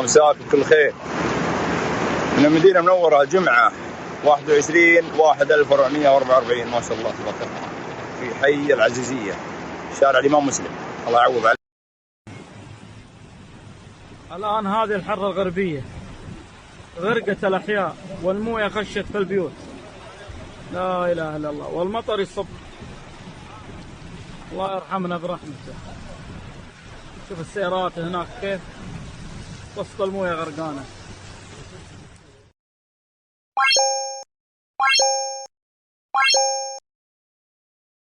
مساك بكل خير. من المدينة المنورة، جمعة 21/1/1444 ما شاء الله تبارك الله، في حي العزيزية شارع الإمام مسلم. الله يعوض عليك. الآن هذه الحرة الغربية، غرقت الأحياء والموية خشت في البيوت، لا إله إلا الله، والمطر يصب. الله يرحمنا برحمته. شوف السيارات هناك كيف وسط الموية غرقانة.